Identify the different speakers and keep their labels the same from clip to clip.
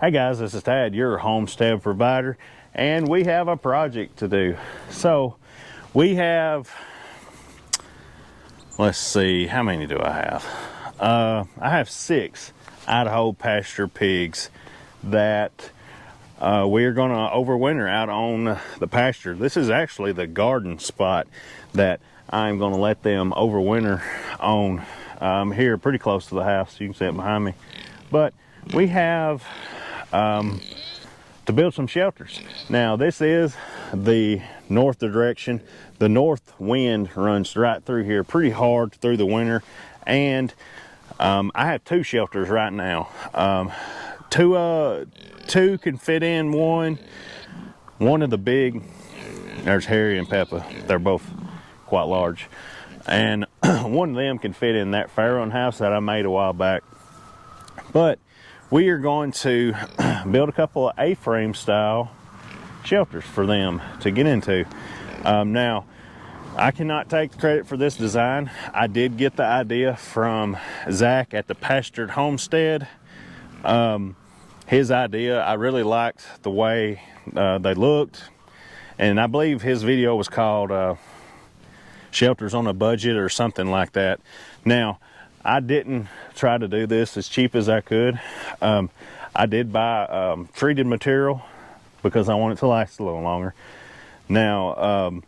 Speaker 1: Hey guys, this is Tad, your homestead provider, and we have a project to do. So we have, let's see, how many do I have? I have 6 Idaho Pasture pigs that we are going to overwinter out on the pasture. This is actually the garden spot that I'm going to let them overwinter on here pretty close to the house. You can see it behind me. But we have to build some shelters. Now this is the north direction. The north wind runs right through here pretty hard through the winter, and I have 2 shelters right now. Two can fit in one of the big, there's Harry and Peppa, they're both quite large, and one of them can fit in that Pharaoh house that I made a while back. But we are going to build a couple of A-frame style shelters for them to get into. Now, I cannot take the credit for this design. I did get the idea from Zack at the Pastured Homestead. His idea, I really liked the way they looked, and I believe his video was called Shelters on a Budget or something like that. Now, I didn't try to do this as cheap as I could. I did buy treated material because I want it to last a little longer. Now,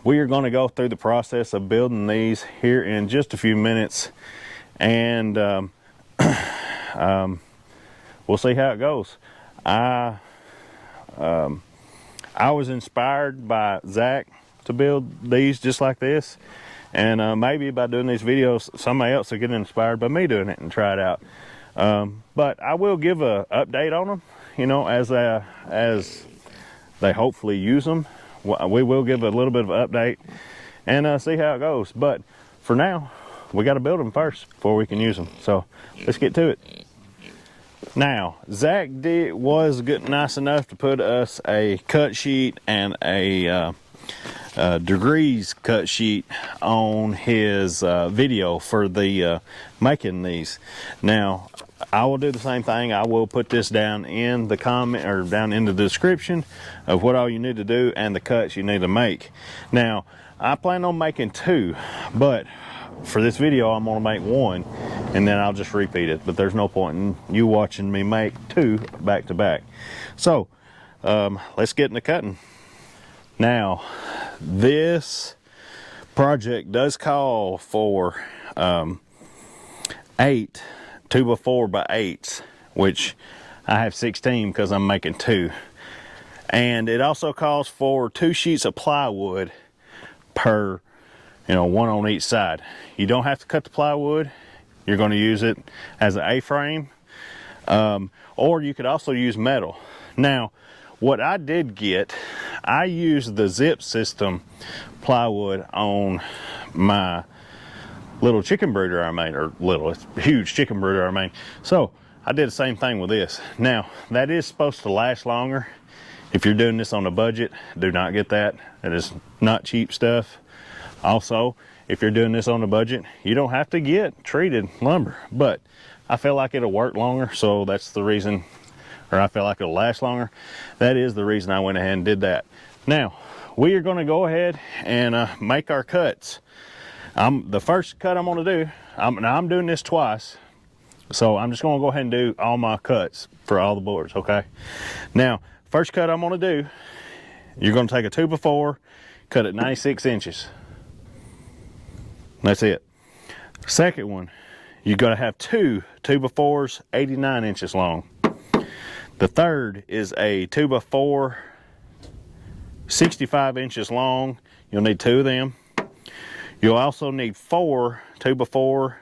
Speaker 1: we are going to go through the process of building these here in just a few minutes, and we'll see how it goes. I was inspired by Zack to build these just like this. And maybe by doing these videos, somebody else will get inspired by me doing it and try it out. But I will give a update on them, you know, as they hopefully use them. We will give a little bit of an update and see how it goes. But for now, we got to build them first before we can use them. So let's get to it. Now, Zack was good, nice enough to put us a cut sheet and a degrees cut sheet on his video for the making these. Now I will do the same thing. I will put this down in the comment or down in the description of what all you need to do and the cuts you need to make. Now I plan on making 2, but for this video I'm going to make 1 and then I'll just repeat it. But there's no point in you watching me make 2 back to back. So let's get into cutting. Now, this project does call for 8 2x4 by 8s, which I have 16 because I'm making 2. And it also calls for 2 sheets of plywood per, you know, 1 on each side. You don't have to cut the plywood. You're going to use it as an A-frame, or you could also use metal. Now, what I did get, I used the zip system plywood on my little chicken brooder I made, or little, it's a huge chicken brooder I made. So I did the same thing with this. Now that is supposed to last longer. If you're doing this on a budget, do not get that. It is not cheap stuff. Also, if you're doing this on a budget, you don't have to get treated lumber, but I feel like it'll work longer, so that's the reason, or I feel like it'll last longer. That is the reason I went ahead and did that. Now, we are going to go ahead and make our cuts. The first cut I'm going to do, I'm doing this twice, so I'm just going to go ahead and do all my cuts for all the boards, okay? Now, first cut I'm going to do, you're going to take a 2x4, cut it 96 inches. That's it. Second one, you're going to have 2 2x4s, 89 inches long. The third is a 2x4, 65 inches long. You'll need 2 of them. You'll also need 4 2x4,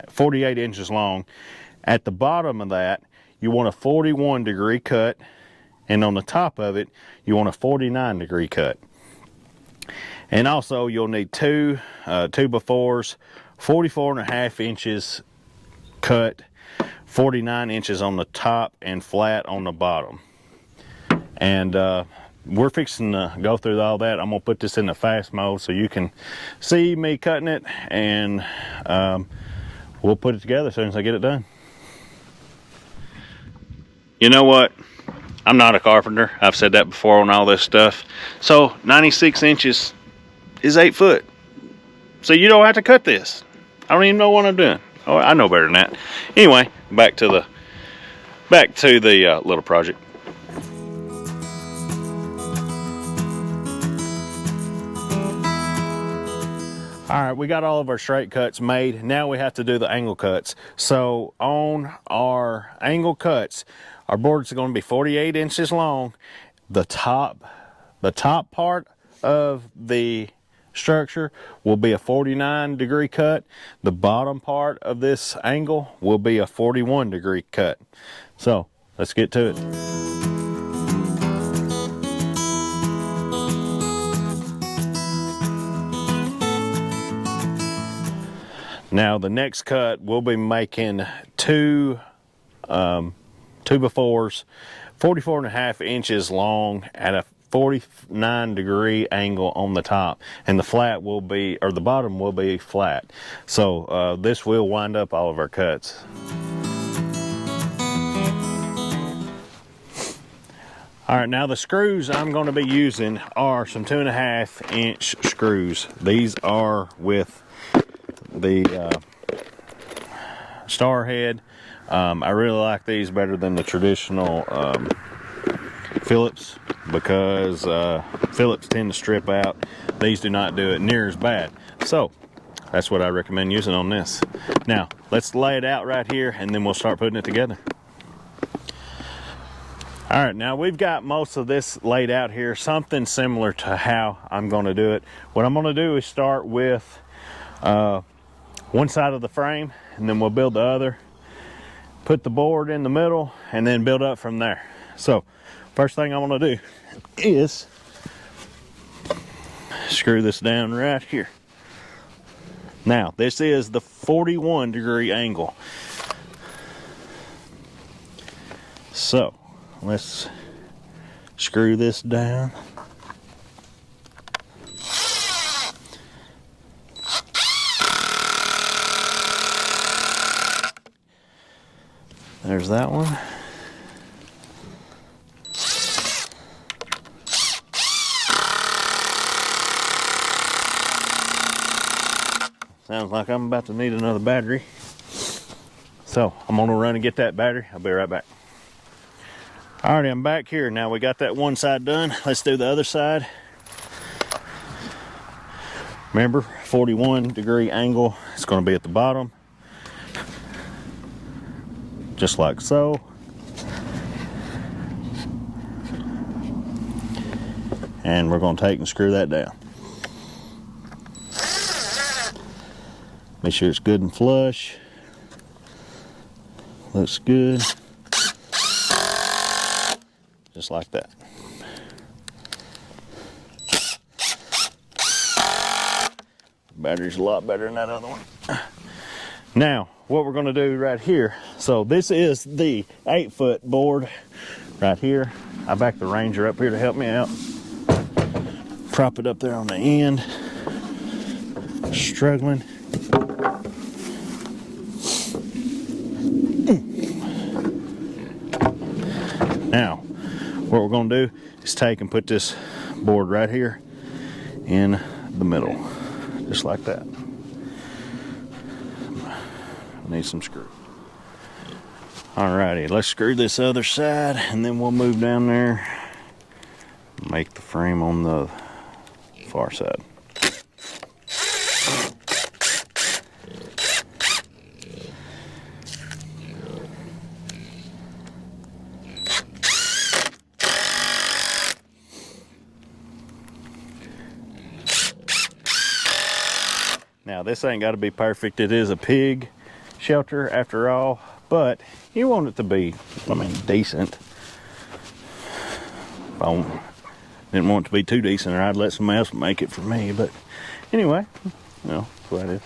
Speaker 1: 48 inches long. At the bottom of that, you want a 41 degree cut, and on the top of it, you want a 49 degree cut. And also, you'll need 2 2x4s, 44.5 inches cut, 49 inches on the top and flat on the bottom. And we're fixing to go through all that. I'm gonna put this in the fast mode so you can see me cutting it, and we'll put it together as soon as I get it done. You know what? I'm not a carpenter. I've said that before on all this stuff. So 96 inches is 8 foot. So you don't have to cut this. I don't even know what I'm doing. Oh, I know better than that. Anyway, back to the little project. All right, we got all of our straight cuts made. Now we have to do the angle cuts. So on our angle cuts, our boards are going to be 48 inches long. The top part of the structure will be a 49-degree cut. The bottom part of this angle will be a 41-degree cut. So let's get to it. Now the next cut, we'll be making two 2x4s, 44.5 inches long at a 49-degree angle on the top, and the flat will be, or the bottom will be flat. So this will wind up all of our cuts. All right, now the screws I'm going to be using are some 2.5 inch screws. These are with the star head. I really like these better than the traditional Phillips, because Phillips tend to strip out. These do not do it near as bad. So that's what I recommend using on this. Now let's lay it out right here and then we'll start putting it together. All right, now we've got most of this laid out here, something similar to how I'm going to do it. What I'm going to do is start with one side of the frame, and then we'll build the other, put the board in the middle, and then build up from there. So first thing I want to do is screw this down right here. Now this is the 41-degree angle. So let's screw this down. There's that one. Sounds like I'm about to need another battery. So I'm gonna run and get that battery. I'll be right back. Alrighty, I'm back here. Now we got that one side done. Let's do the other side. Remember, 41-degree angle. It's gonna be at the bottom. Just like so. And we're going to take and screw that down. Make sure it's good and flush. Looks good. Just like that. The battery's a lot better than that other one. Now, what we're going to do right here, so this is the 8-foot board right here. I backed the Ranger up here to help me out. Prop it up there on the end. Struggling. Now, what we're going to do is take and put this board right here in the middle, just like that. Need some screw. Alrighty, let's screw this other side and then we'll move down there, make the frame on the far side. Now this ain't got to be perfect. It is a pig shelter after all, but you want it to be, I mean, decent. If I didn't want it to be too decent, or I'd let somebody else make it for me. But anyway, you know, that's what it is.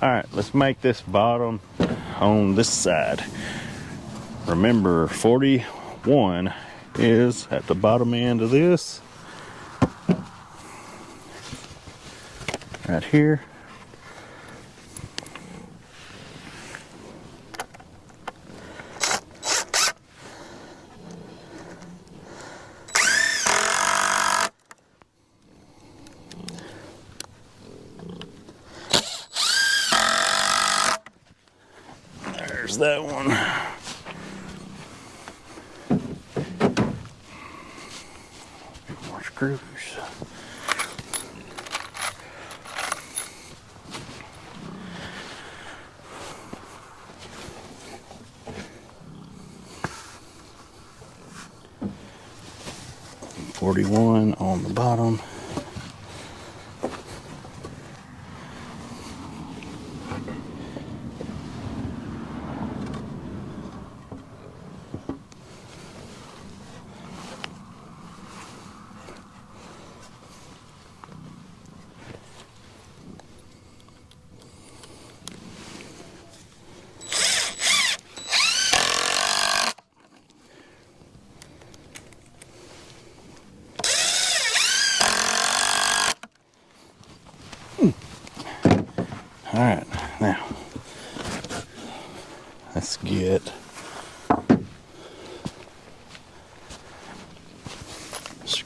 Speaker 1: All right, let's make this bottom on this side. Remember, 41 is at the bottom end of this. Right here. There's that one. More screws. $41 on the bottom. All right, now let's get screws.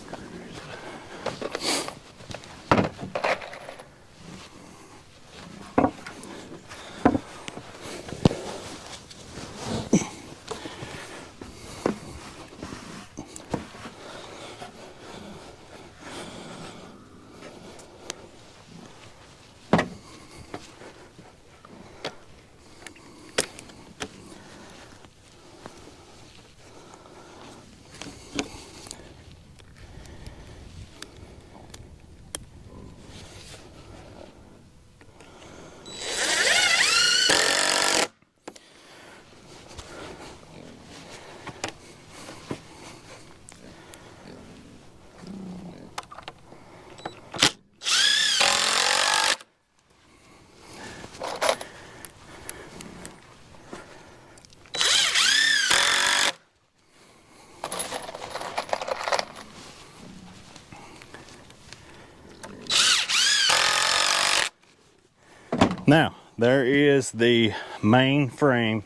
Speaker 1: Now, there is the main frame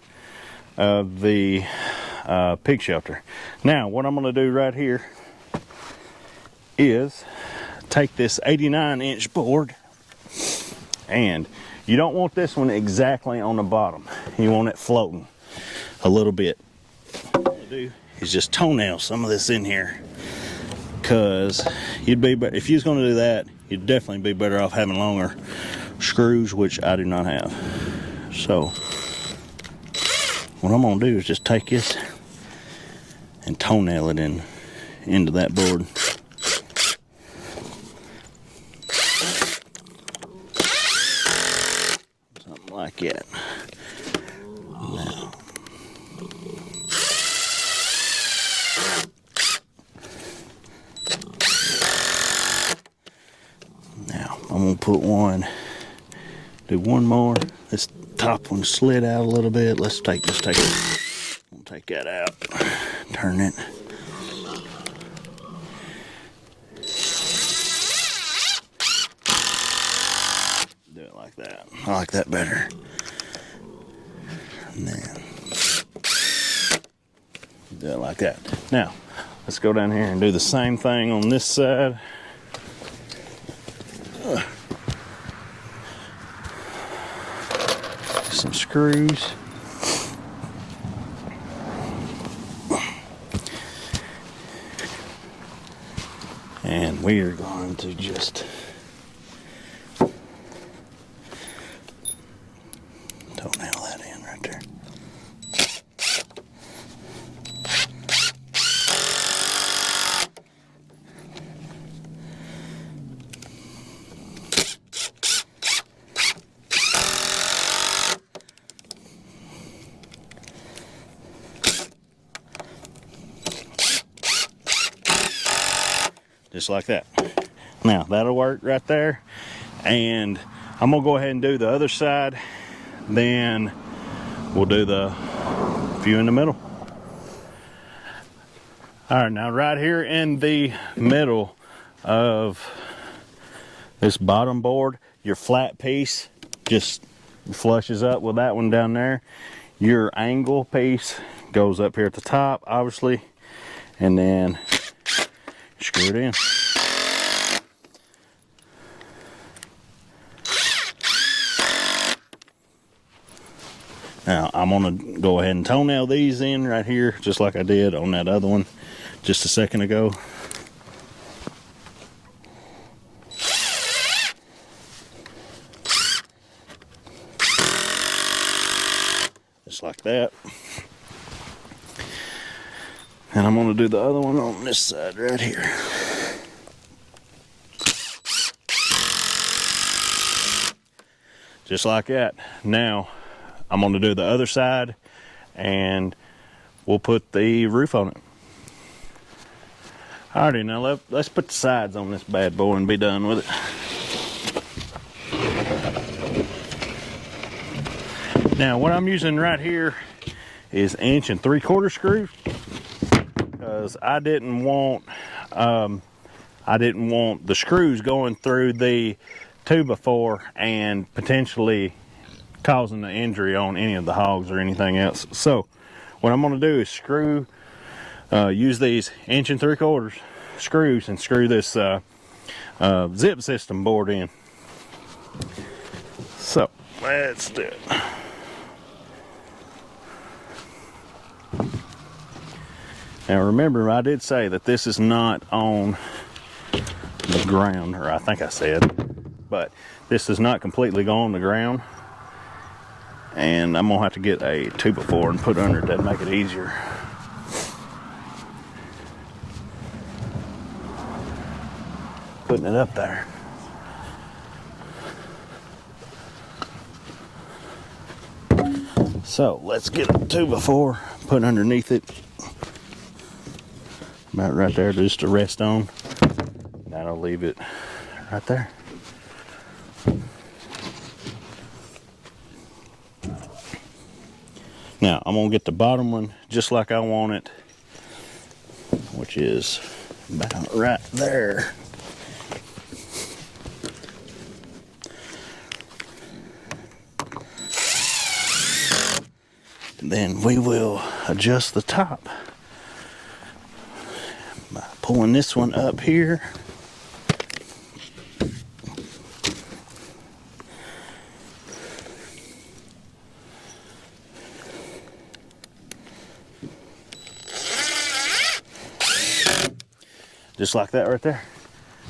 Speaker 1: of the pig shelter. Now, what I'm going to do right here is take this 89-inch board, and you don't want this one exactly on the bottom. You want it floating a little bit. What I'm going to do is just toenail some of this in here, because if you was going to do that, you'd definitely be better off having longer screws, which I do not have. So what I'm gonna do is just take this and toenail it into that board. Something like that. Now I'm gonna put one. Do one more. This top one slid out a little bit. Let's take it. We'll take that out. Turn it. Do it like that. I like that better. And then do it like that. Now, let's go down here and do the same thing on this side. Some screws. And we are going to just toenail that in right there. Just like that. Now that'll work right there, and I'm gonna go ahead and do the other side, then we'll do the few in the middle. All right, now right here in the middle of this bottom board, your flat piece just flushes up with that one down there. Your angle piece goes up here at the top, obviously, and then screw it in. Now I'm gonna go ahead and toenail these in right here, just like I did on that other one just a second ago. Just like that. And I'm gonna do the other one on this side right here. Just like that. Now I'm gonna do the other side and we'll put the roof on it. Alrighty, now let's put the sides on this bad boy and be done with it. Now what I'm using right here is 1 3/4 screws, because I didn't want the screws going through the 2x4 and potentially causing an injury on any of the hogs or anything else. So what I'm going to do is use these 1 3/4 screws and screw this zip system board in. So let's do it. Now remember, I did say that this is not on the ground, or I think I said, but this does not completely go on the ground. And I'm gonna have to get a 2x4 and put under it. That'd make it easier. Putting it up there. So let's get a 2x4, put underneath it. About right there, just to rest on. That'll leave it right there. Now I'm gonna get the bottom one just like I want it, which is about right there. And then we will adjust the top by pulling this one up here. Just like that right there.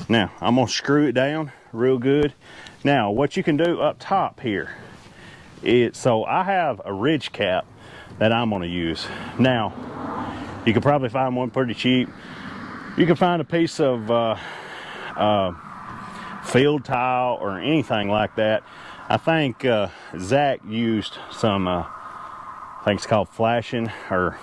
Speaker 1: Now I'm gonna screw it down real good. Now what you can do up top here, so I have a ridge cap that I'm gonna use. Now you could probably find one pretty cheap. You can find a piece of field tile or anything like that. I think Zack used some, I think it's called flashing, or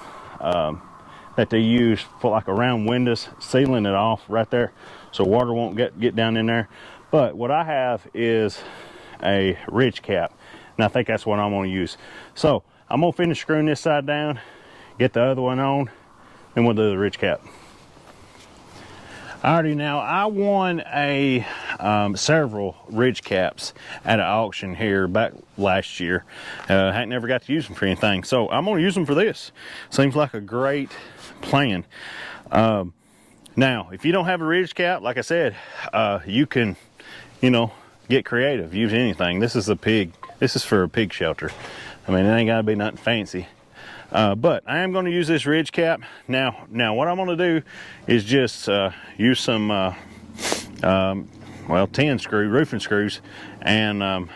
Speaker 1: that they use for like around windows, sealing it off right there so water won't get down in there. But what I have is a ridge cap, and I think that's what I'm going to use. So I'm going to finish screwing this side down, get the other one on, and we'll do the ridge cap. Alrighty, now I won several ridge caps at an auction here back last year. I never got to use them for anything, so I'm going to use them for this. Seems like a great plan. Now, if you don't have a ridge cap, like I said, you can, get creative. Use anything. This is for a pig shelter. I mean, it ain't got to be nothing fancy. But I am going to use this ridge cap. Now what I'm going to do is just use some 10 screw roofing screws and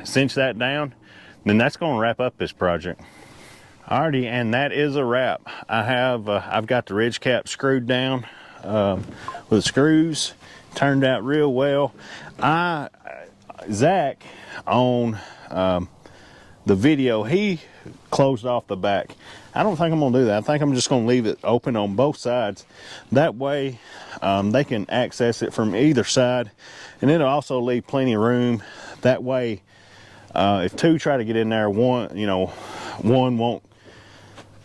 Speaker 1: cinch that down. Then that's going to wrap up this project. Alrighty, and that is a wrap. I've got the ridge cap screwed down with screws. Turned out real well. Zack on the video, he closed off the back. I don't think I'm gonna do that. I think I'm just gonna leave it open on both sides. That way they can access it from either side, and it'll also leave plenty of room. That way if two try to get in there, one won't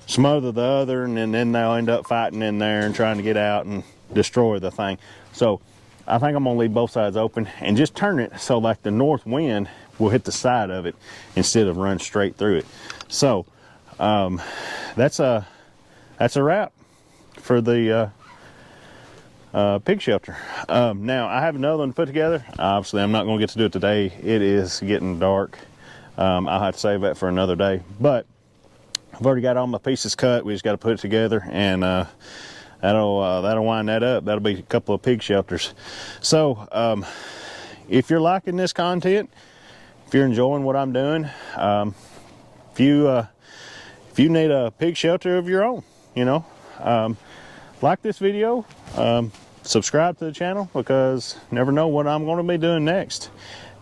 Speaker 1: smother the other, and then they'll end up fighting in there and trying to get out and destroy the thing. So I think I'm gonna leave both sides open and just turn it so like the north wind will hit the side of it instead of run straight through it. So that's a wrap for the pig shelter. Now I have another one put together. Obviously I'm not going to get to do it today. It is getting dark. I'll have to save that for another day. But I've already got all my pieces cut. We just got to put it together, and that'll wind that up. That'll be a couple of pig shelters. So if you're liking this content, if you're enjoying what I'm doing, if you need a pig shelter of your own, you know, like this video, subscribe to the channel, because you never know what I'm going to be doing next.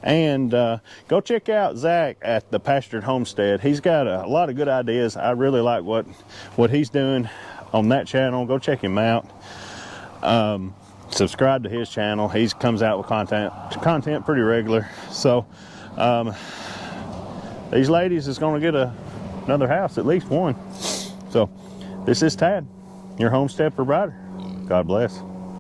Speaker 1: And go check out Zack at the Pastured Homestead. He's got a lot of good ideas. I really like what he's doing on that channel. Go check him out. Subscribe to his channel. He comes out with content pretty regular. So these ladies is going to get another house, at least one. So this is Tad, your homestead provider. God bless.